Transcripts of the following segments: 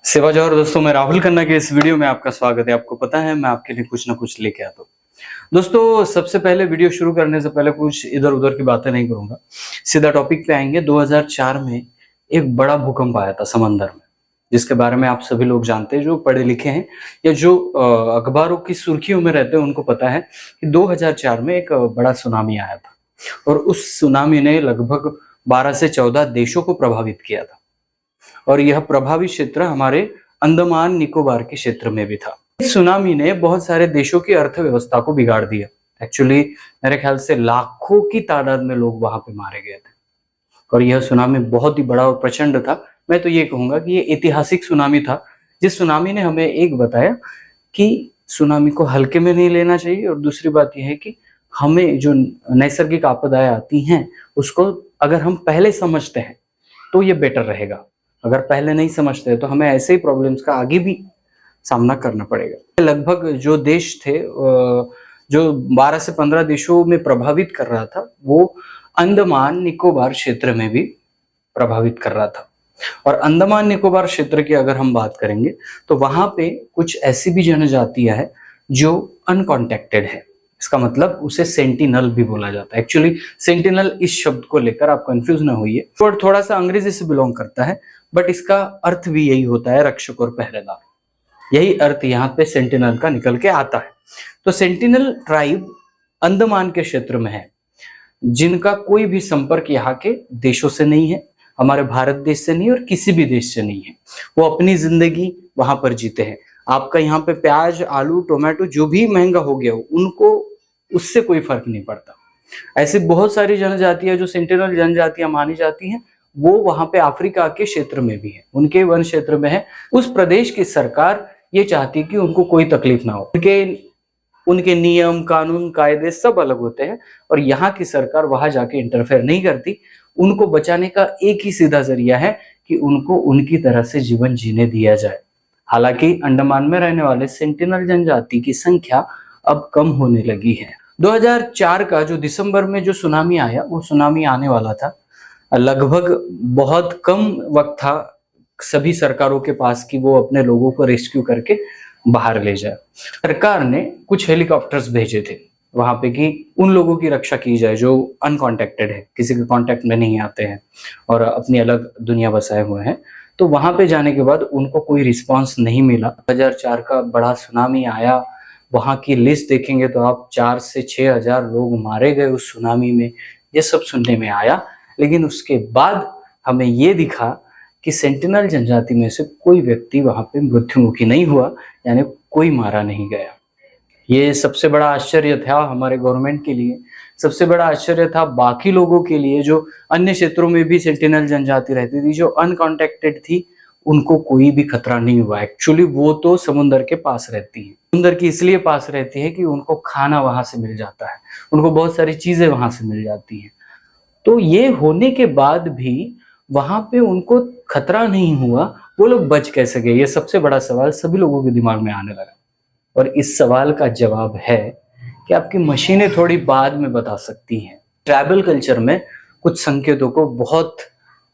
सेवा जौहर दोस्तों, मैं राहुल खन्ना के इस वीडियो में आपका स्वागत है। आपको पता है मैं आपके लिए कुछ ना कुछ लेके आता हूँ। दोस्तों, सबसे पहले वीडियो शुरू करने से पहले कुछ इधर उधर की बातें नहीं करूंगा, सीधा टॉपिक पे आएंगे। 2004 में एक बड़ा भूकंप आया था समंदर में, जिसके बारे में आप सभी लोग जानते हैं, जो पढ़े लिखे हैं या जो अखबारों की सुर्खियों में रहते हैं उनको पता है कि 2004 में एक बड़ा सुनामी आया था और उस सुनामी ने लगभग 12 से 14 देशों को प्रभावित किया था और यह प्रभावित क्षेत्र हमारे अंडमान निकोबार के क्षेत्र में भी था। इस सुनामी ने बहुत सारे देशों की अर्थव्यवस्था को बिगाड़ दिया। एक्चुअली मेरे ख्याल से लाखों की तादाद में लोग वहां पे मारे गए थे और यह सुनामी बहुत ही बड़ा और प्रचंड था। मैं तो ये कहूंगा कि ये ऐतिहासिक सुनामी था, जिस सुनामी ने हमें एक बताया कि सुनामी को हल्के में नहीं लेना चाहिए और दूसरी बात यह है कि हमें जो नैसर्गिक आपदाएं आती हैं उसको अगर हम पहले समझते हैं तो ये बेटर रहेगा। अगर पहले नहीं समझते तो हमें ऐसे ही प्रॉब्लम्स का आगे भी सामना करना पड़ेगा। लगभग जो देश थे, जो 12 से 15 देशों में प्रभावित कर रहा था, वो अंडमान निकोबार क्षेत्र में भी प्रभावित कर रहा था। और अंडमान निकोबार क्षेत्र की अगर हम बात करेंगे तो वहां पे कुछ ऐसी भी जनजातियां हैं जो अनकॉन्टेक्टेड है। इसका मतलब उसे सेंटिनल भी बोला जाता है। एक्चुअली सेंटिनल इस शब्द को लेकर आप कंफ्यूज ना होइए, थोड़ा सा अंग्रेजी से बिलोंग करता है, बट इसका अर्थ भी यही होता है, रक्षक और पहरेदार। यही अर्थ यहाँ पे सेंटिनल का निकल के आता है। तो सेंटिनल ट्राइब अंडमान के क्षेत्र में है, जिनका कोई भी संपर्क यहाँ के देशों से नहीं है, हमारे भारत देश से नहीं और किसी भी देश से नहीं है। वो अपनी जिंदगी वहां पर जीते हैं। आपका यहाँ पे प्याज, आलू, टोमेटो जो भी महंगा हो गया हो, उनको उससे कोई फर्क नहीं पड़ता। ऐसी बहुत सारी जनजातियां जो सेंटिनल जनजातियां मानी जाती हैं, वो वहां पे अफ्रीका के क्षेत्र में भी है, उनके वन क्षेत्र में है। उस प्रदेश की सरकार ये चाहती है कि उनको कोई तकलीफ ना हो। उनके नियम, कानून, कायदे सब अलग होते हैं और यहाँ की सरकार वहां जाके इंटरफेयर नहीं करती। उनको बचाने का एक ही सीधा जरिया है कि उनको उनकी तरह से जीवन जीने दिया जाए। हालांकि अंडमान में रहने वाले सेंटिनल जनजाति की संख्या अब कम होने लगी है। 2004 का जो दिसंबर में जो सुनामी आया, वो सुनामी आने वाला था। लगभग बहुत कम वक्त था सभी सरकारों के पास कि वो अपने लोगों को रेस्क्यू करके बाहर ले जाए। सरकार ने कुछ हेलीकॉप्टर्स भेजे थे वहां पे कि उन लोगों की रक्षा की जाए जो अनकॉन्टेक्टेड है, किसी के कांटेक्ट में नहीं आते हैं और अपनी अलग दुनिया बसाए हुए हैं। तो वहां पे जाने के बाद उनको कोई रिस्पांस नहीं मिला। 2004 का बड़ा सुनामी आया, वहां की लिस्ट देखेंगे तो आप 4 से 6 हजार लोग मारे गए उस सुनामी में, ये सब सुनने में आया। लेकिन उसके बाद हमें ये दिखा कि सेंटिनल जनजाति में से कोई व्यक्ति वहां पे मृत्युमुखी नहीं हुआ, यानी कोई मारा नहीं गया। ये सबसे बड़ा आश्चर्य था हमारे गवर्नमेंट के लिए, सबसे बड़ा आश्चर्य था बाकी लोगों के लिए जो अन्य क्षेत्रों में भी सेंटिनल जनजाति रहती थी, जो अनकॉन्टेक्टेड थी, उनको कोई भी खतरा नहीं हुआ। एक्चुअली वो तो समुद्र के पास रहती है, समुद्र की इसलिए पास रहती है कि उनको खाना वहां से मिल जाता है, उनको बहुत सारी चीजें वहां से मिल जाती हैं। तो ये होने के बाद भी वहां पे उनको खतरा नहीं हुआ, वो लोग बच कैसे गए? ये सबसे बड़ा सवाल सभी लोगों के दिमाग में आने लगा और इस सवाल का जवाब है कि आपकी मशीनें थोड़ी बाद में बता सकती हैं। ट्राइबल कल्चर में कुछ संकेतों को बहुत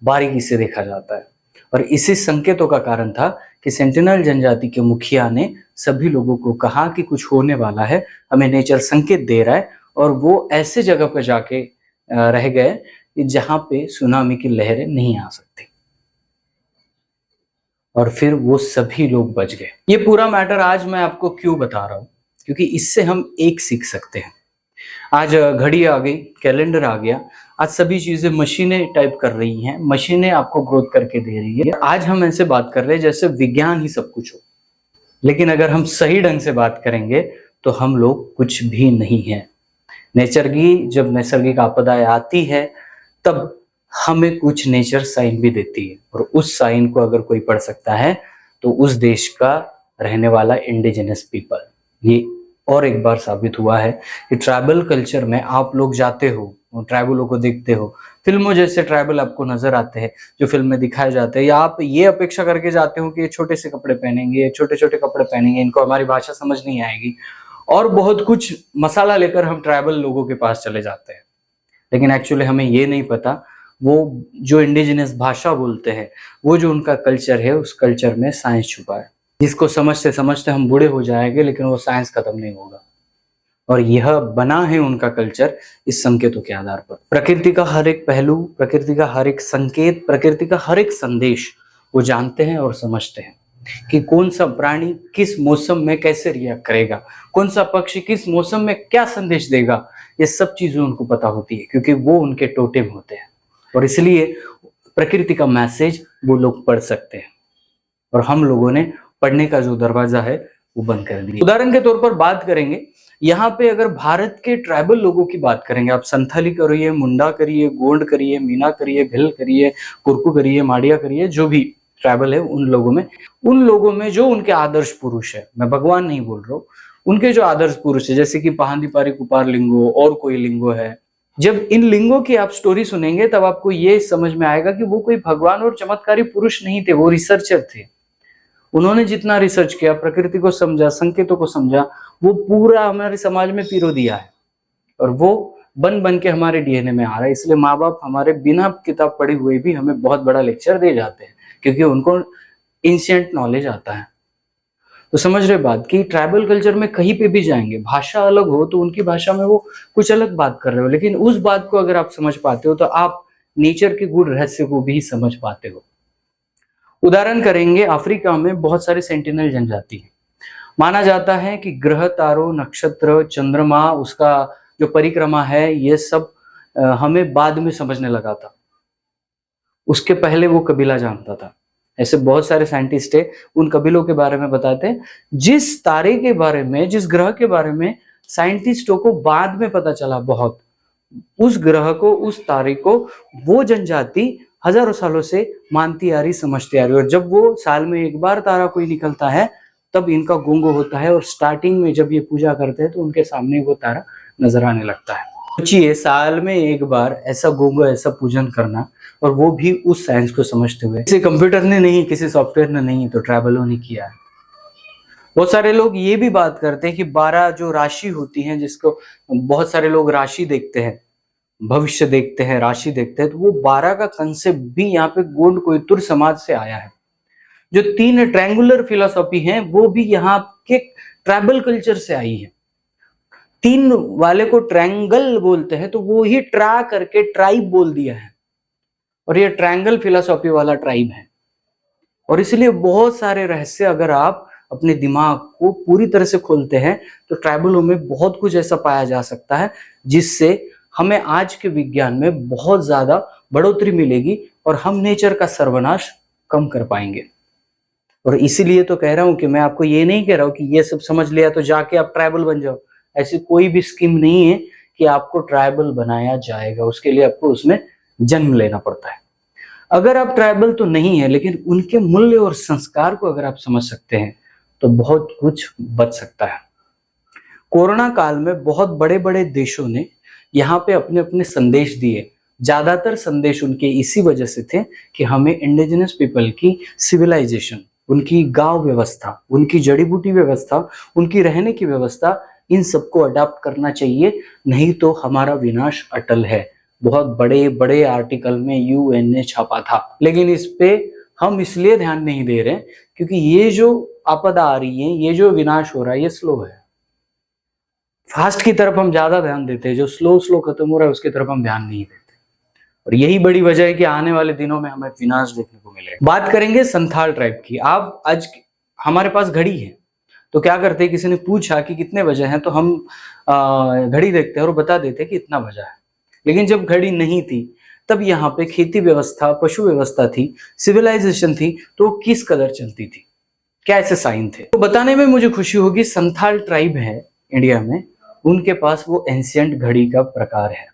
बारीकी से देखा जाता है और इसी संकेतों का कारण था कि सेंटिनल जनजाति के मुखिया ने सभी लोगों को कहा कि कुछ होने वाला है, हमें नेचर संकेत दे रहा है, और वो ऐसे जगह पर जाके रह गए कि जहां पे सुनामी की लहरें नहीं आ सकती और फिर वो सभी लोग बच गए। ये पूरा मैटर आज मैं आपको क्यों बता रहा हूं, क्योंकि इससे हम एक सीख सकते हैं। आज घड़ी आ गई, कैलेंडर आ गया, आज सभी चीजें मशीनें टाइप कर रही हैं, मशीनें आपको ग्रोथ करके दे रही है। आज हम ऐसे बात कर रहे हैं जैसे विज्ञान ही सब कुछ हो, लेकिन अगर हम सही ढंग से बात करेंगे तो हम लोग कुछ भी नहीं है। नेचर की जब नैसर्गिक आपदाएं आती है तब हमें कुछ नेचर साइन भी देती है और उस साइन को अगर कोई पढ़ सकता है तो उस देश का रहने वाला इंडिजिनस पीपल। ये और एक बार साबित हुआ है कि ट्राइबल कल्चर में आप लोग जाते हो, ट्राइबलों को देखते हो, फिल्मों जैसे ट्राइबल आपको नजर आते हैं जो फिल्म में दिखाए जाते हैं, या आप ये अपेक्षा करके जाते हो कि ये छोटे से कपड़े पहनेंगे, छोटे छोटे कपड़े पहनेंगे, इनको हमारी भाषा समझ नहीं आएगी, और बहुत कुछ मसाला लेकर हम ट्राइबल लोगों के पास चले जाते हैं। लेकिन एक्चुअली हमें ये नहीं पता वो जो इंडिजिनस भाषा बोलते हैं, वो जो उनका कल्चर है, उस कल्चर में साइंस छुपा है, जिसको समझते समझते हम बूढ़े हो जाएंगे, लेकिन वो साइंस खत्म नहीं होगा। और यह बना है उनका कल्चर इस संकेतों के आधार पर। प्रकृति का हर एक पहलू, प्रकृति का हर एक संकेत, प्रकृति का हर एक संदेश वो जानते हैं और समझते हैं कि कौन सा प्राणी किस मौसम में कैसे रिएक्ट करेगा, कौन सा पक्षी किस मौसम में क्या संदेश देगा। ये सब चीजें उनको पता होती है, क्योंकि वो उनके टोटेम होते हैं, और इसलिए प्रकृति का मैसेज वो लोग पढ़ सकते हैं, और हम लोगों ने पढ़ने का जो दरवाजा है वो बंद कर दिया। उदाहरण के तौर पर बात करेंगे, यहाँ पे अगर भारत के ट्राइबल लोगों की बात करेंगे, आप संथाली करिए, मुंडा करिए, गोंड करिए, मीना करिए, भिल करिए, कुरकू करिए, माड़िया करिए, जो भी ट्राइबल है उन लोगों में जो उनके आदर्श पुरुष है, मैं भगवान नहीं बोल रहा हूँ, उनके जो आदर्श पुरुष है, जैसे कि पहांदी पारी कुपार लिंगो और कोई लिंगो है, जब इन लिंगों की आप स्टोरी सुनेंगे तब आपको ये समझ में आएगा कि वो कोई भगवान और चमत्कारी पुरुष नहीं थे, वो रिसर्चर थे। उन्होंने जितना रिसर्च किया, प्रकृति को समझा, संकेतों को समझा, वो पूरा हमारे समाज में पिरो दिया है, और वो बन बन के हमारे डीएनए में आ रहा है। इसलिए माँ बाप हमारे बिना किताब पढ़े हुए भी हमें बहुत बड़ा लेक्चर दे जाते हैं, क्योंकि उनको एंशिएंट नॉलेज आता है। तो समझ रहे बात कि ट्राइबल कल्चर में कहीं पे भी जाएंगे, भाषा अलग हो तो उनकी भाषा में वो कुछ अलग बात कर रहे हो, लेकिन उस बात को अगर आप समझ पाते हो तो आप नेचर के गूढ़ रहस्य को भी समझ पाते हो। उदाहरण करेंगे, अफ्रीका में बहुत सारे सेंटिनल जनजाति है। माना जाता है कि ग्रह, तारों, नक्षत्र, चंद्रमा, उसका जो परिक्रमा है, ये सब हमें बाद में समझने लगा था, उसके पहले वो कबीला जानता था। ऐसे बहुत सारे साइंटिस्ट है, उन कबीलों के बारे में बताते हैं। जिस तारे के बारे में, जिस ग्रह के बारे में साइंटिस्टों को बाद में पता चला बहुत, उस ग्रह को, उस तारे को वो जनजाति हजारों सालों से मानती आ रही, समझती आ रही। और जब वो साल में एक बार तारा कोई निकलता है तब इनका गोंगो होता है, और स्टार्टिंग में जब ये पूजा करते हैं तो उनके सामने वो तारा नजर आने लगता है। सोचिए, साल में एक बार ऐसा गोंगो, ऐसा पूजन करना, और वो भी उस साइंस को समझते हुए। किसी कंप्यूटर ने नहीं, किसी सॉफ्टवेयर ने नहीं, तो ट्राइबलों ने किया है। बहुत सारे लोग ये भी बात करते हैं कि 12 जो राशि होती हैं, जिसको बहुत सारे लोग राशि देखते हैं, भविष्य देखते हैं, राशि देखते हैं, तो वो 12 का कंसेप्ट भी यहाँ पे गोंड कोयतुर समाज से आया है। जो 3 ट्रायंगुलर फिलोसॉफी है वो भी यहाँ के ट्राइबल कल्चर से आई है। 3 वाले को ट्रायंगल बोलते हैं, तो वो ही ट्रा करके ट्राइब बोल दिया है, और ये ट्रायंगल फिलोसॉफी वाला ट्राइब है। और इसलिए बहुत सारे रहस्य अगर आप अपने दिमाग को पूरी तरह से खोलते हैं तो ट्राइबलों में बहुत कुछ ऐसा पाया जा सकता है, जिससे हमें आज के विज्ञान में बहुत ज्यादा बढ़ोतरी मिलेगी, और हम नेचर का सर्वनाश कम कर पाएंगे। और इसीलिए तो कह रहा हूं कि मैं आपको ये नहीं कह रहा हूं कि ये सब समझ लिया तो जाके आप ट्राइबल बन जाओ। ऐसी कोई भी स्कीम नहीं है कि आपको ट्राइबल बनाया जाएगा, उसके लिए आपको उसमें जन्म लेना पड़ता है। अगर आप ट्राइबल तो नहीं है, लेकिन उनके मूल्य और संस्कार को अगर आप समझ सकते हैं तो बहुत कुछ बच सकता है। कोरोना काल में बहुत बड़े बड़े देशों ने यहाँ पे अपने अपने संदेश दिए। ज्यादातर संदेश उनके इसी वजह से थे कि हमें इंडिजिनस पीपल की सिविलाइजेशन, उनकी गांव व्यवस्था, उनकी जड़ी बूटी व्यवस्था, उनकी रहने की व्यवस्था, इन सबको अडॉप्ट करना चाहिए, नहीं तो हमारा विनाश अटल है। बहुत बड़े बड़े आर्टिकल में यूएन ने छापा था, लेकिन इस पे हम इसलिए ध्यान नहीं दे रहे क्योंकि ये जो आपदा आ रही है, ये जो विनाश हो रहा है, ये स्लो है। फास्ट की तरफ हम ज्यादा ध्यान देते हैं, जो स्लो खत्म हो रहा है उसकी तरफ हम ध्यान नहीं देते, और यही बड़ी वजह है कि आने वाले दिनों में हमें विनाश देखने को मिलेगा। बात करेंगे संथाल ट्राइब की। आप आज हमारे पास घड़ी है, तो क्या करते हैं, किसी ने पूछा कि कितने बजे हैं, तो हम घड़ी देखते हैं और बता देते कि इतना बजा है। लेकिन जब घड़ी नहीं थी तब यहाँ पे खेती व्यवस्था, पशु व्यवस्था थी, सिविलाइजेशन थी, तो किस कदर चलती थी, क्या ऐसे साइन थे। तो बताने में मुझे खुशी होगी, संथाल ट्राइब है इंडिया में, उनके पास वो एंशिएंट घड़ी का प्रकार है।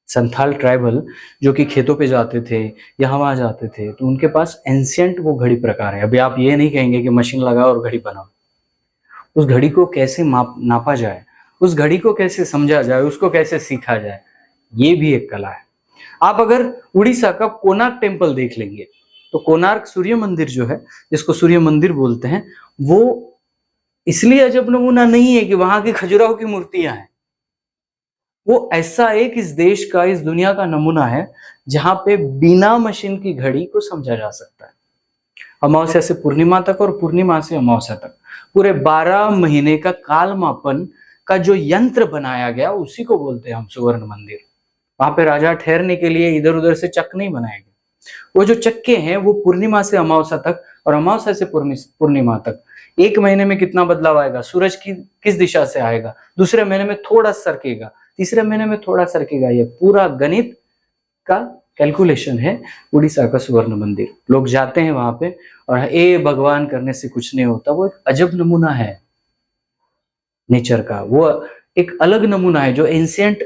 संथाल ट्राइबल जो कि खेतों पे जाते थे या वहां जाते थे, तो उनके पास एंशिएंट वो घड़ी प्रकार है। अभी आप ये नहीं कहेंगे कि मशीन लगाओ और घड़ी बनाओ। उस घड़ी को कैसे नापा जाए, उस घड़ी को कैसे समझा जाए, उसको कैसे सीखा जाए, ये भी एक कला है। आप अगर उड़ीसा का कोणार्क टेम्पल देख लेंगे, तो कोणार्क सूर्य मंदिर जो है, जिसको सूर्य मंदिर बोलते हैं, वो इसलिए अजब नमूना नहीं है कि वहां की खजुराहो की मूर्तियां हैं। वो ऐसा एक इस देश का, इस दुनिया का नमूना है जहां पे बिना मशीन की घड़ी को समझा जा सकता है। अमावस्या से पूर्णिमा तक और पूर्णिमा से अमावस्या तक पूरे 12 महीने का काल मापन का जो यंत्र बनाया गया उसी को बोलते हैं हम सुवर्ण मंदिर। वहां पे राजा ठहरने के लिए इधर उधर से चक नहीं बनाए गए। वो जो चक्के हैं वो पूर्णिमा से अमावस्या तक और अमावस्या से पूर्णिमा तक एक महीने में कितना बदलाव आएगा, सूरज की किस दिशा से आएगा, दूसरे महीने में थोड़ा सरकेगा, तीसरे महीने में थोड़ा सरकेगा, ये पूरा गणित का कैलकुलेशन है उड़ीसा का सुवर्ण मंदिर। लोग जाते हैं वहां पे और ए भगवान करने से कुछ नहीं होता। वो एक अजब नमूना है नेचर का, वो एक अलग नमूना है जो एंशिएंट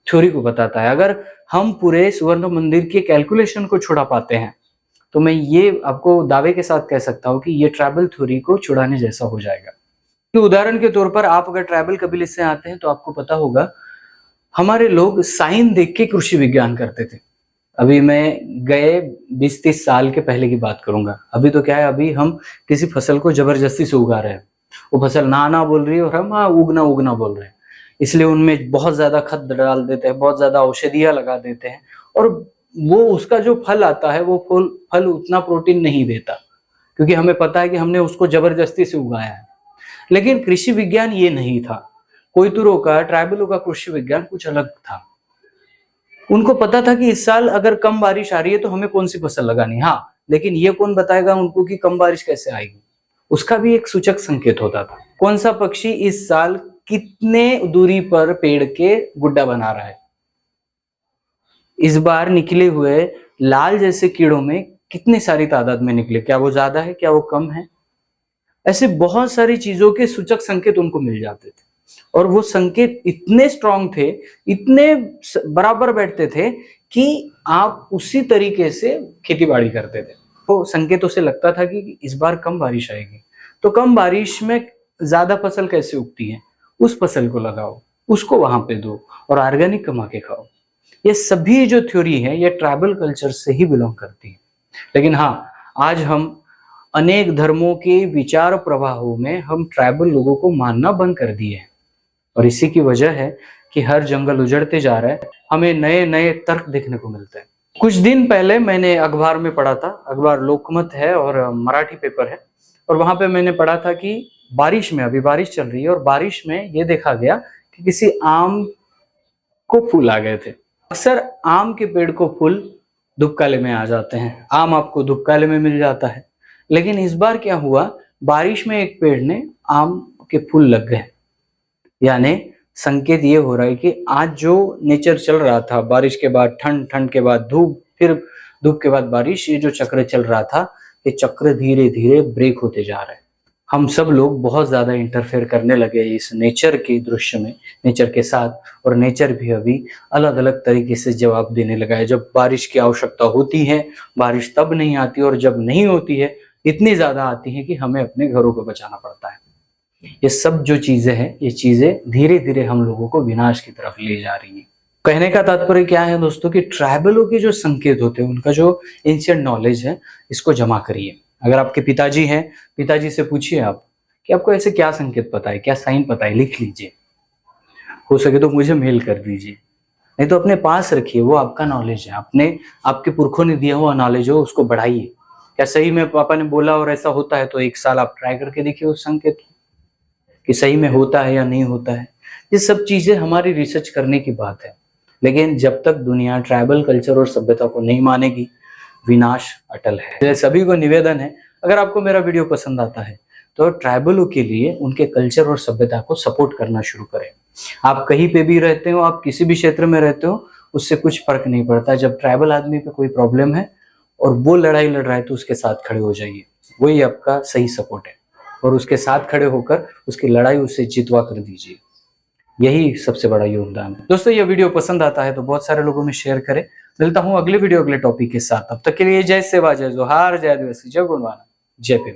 थ्योरी को बताता है। अगर हम पूरे सुवर्ण मंदिर के कैलकुलेशन को छुड़ा पाते हैं तो मैं ये आपको दावे के साथ कह सकता हूं कि ये ट्राइबल थ्योरी को छुड़ाने जैसा हो जाएगा। तो उदाहरण के तौर पर आप अगर ट्राइबल कबीले से आते हैं तो आपको पता होगा हमारे लोग साइन देख के कृषि विज्ञान करते थे। अभी मैं गए 20-30 साल के पहले की बात करूंगा। अभी तो क्या है, अभी हम किसी फसल को जबरदस्ती से उगा रहे हैं। वो फसल ना बोल रही है और हम उगना उगना बोल रहे हैं, इसलिए उनमें बहुत ज्यादा खाद डाल देते हैं, बहुत ज्यादा औषधियां लगा देते हैं और वो उसका जो फल आता है वो फल उतना प्रोटीन नहीं देता, क्योंकि हमें पता है कि हमने उसको जबरदस्ती से उगाया है। लेकिन कृषि विज्ञान ये नहीं था। कोयतुरों का, ट्राइबलों का कृषि विज्ञान कुछ अलग था। उनको पता था कि इस साल अगर कम बारिश आ रही है तो हमें कौन सी फसल लगानी है। हाँ, लेकिन ये कौन बताएगा उनको कि कम बारिश कैसे आएगी, उसका भी एक सूचक संकेत होता था। कौन सा पक्षी इस साल कितने दूरी पर पेड़ के गुड्डा बना रहा है, इस बार निकले हुए लाल जैसे कीड़ों में कितनी सारी तादाद में निकले, क्या वो ज्यादा है, क्या वो कम है। ऐसे बहुत सारी चीजों के सूचक संकेत उनको मिल जाते थे और वो संकेत इतने स्ट्रांग थे, इतने बराबर बैठते थे कि आप उसी तरीके से खेती बाड़ी करते थे। तो संकेतों से लगता था कि इस बार कम बारिश आएगी, तो कम बारिश में ज्यादा फसल कैसे उगती है, उस फसल को लगाओ, उसको वहां पे दो और ऑर्गेनिक कमा के खाओ। ये सभी जो थ्योरी है ये ट्राइबल कल्चर से ही बिलोंग करती है। लेकिन हाँ, आज हम अनेक धर्मों के विचार प्रवाहों में हम ट्राइबल लोगों को मानना बंद कर दिए हैं और इसी की वजह है कि हर जंगल उजड़ते जा रहा है। हमें नए नए तर्क देखने को मिलते हैं। कुछ दिन पहले मैंने अखबार में पढ़ा था, अखबार लोकमत है और मराठी पेपर है, और वहां पे मैंने पढ़ा था कि बारिश में, अभी बारिश चल रही है और बारिश में ये देखा गया कि किसी आम को फूल आ गए थे। अक्सर आम के पेड़ को फूल धूपकाले में आ जाते हैं, आम आपको धूपकाले में मिल जाता है। लेकिन इस बार क्या हुआ, बारिश में एक पेड़ ने आम के फूल लग गए। यानी संकेत ये हो रहा है कि आज जो नेचर चल रहा था, बारिश के बाद ठंड, ठंड के बाद धूप, फिर धूप के बाद बारिश, ये जो चक्र चल रहा था ये चक्र धीरे धीरे ब्रेक होते जा रहा है। हम सब लोग बहुत ज्यादा इंटरफेयर करने लगे इस नेचर के दृश्य में, नेचर के साथ, और नेचर भी अभी अलग अलग तरीके से जवाब देने लगा है। जब बारिश की आवश्यकता होती है बारिश तब नहीं आती, और जब नहीं होती है इतनी ज्यादा आती है कि हमें अपने घरों को बचाना पड़ता है। ये सब जो चीजें हैं, ये चीजें धीरे धीरे हम लोगों को विनाश की तरफ ले जा रही है। कहने का तात्पर्य क्या है दोस्तों, कि ट्राइबलों के जो संकेत होते हैं, उनका जो एंशिएंट नॉलेज है, इसको जमा करिए। अगर आपके पिताजी हैं, पिताजी से पूछिए आप कि आपको ऐसे क्या संकेत पता है, क्या साइन पता है, लिख लीजिए। हो सके तो मुझे मेल कर दीजिए, नहीं तो अपने पास रखिए, वो आपका नॉलेज है, अपने आपके पुरखों ने दिया हुआ नॉलेज हो, उसको बढ़ाइए। क्या सही में पापा ने बोला और ऐसा होता है, तो एक साल आप ट्राई करके देखिए उस संकेत को कि सही में होता है या नहीं होता है। ये सब चीजें हमारी रिसर्च करने की बात है। लेकिन जब तक दुनिया ट्राइबल कल्चर और सभ्यता को नहीं मानेगी, विनाश अटल है। सभी को निवेदन है, अगर आपको मेरा वीडियो पसंद आता है तो ट्राइबलों के लिए उनके कल्चर और सभ्यता को सपोर्ट करना शुरू करें। आप कहीं पे भी रहते हो, आप किसी भी क्षेत्र में रहते हो, उससे कुछ फर्क नहीं पड़ता। जब ट्राइबल आदमी पे कोई प्रॉब्लम है और वो लड़ाई लड़ रहा है तो उसके साथ खड़े हो जाइए, वही आपका सही सपोर्ट है, और उसके साथ खड़े होकर उसकी लड़ाई उससे जितवा कर दीजिए। यही सबसे बड़ा योगदान है। दोस्तों, ये वीडियो पसंद आता है तो बहुत सारे लोगों में शेयर करें। मिलता हूं अगले वीडियो अगले टॉपिक के साथ। तब तक के लिए जय सेवा, जय जोहार, जय आदिवासी, जय गुणवाना, जय भीम।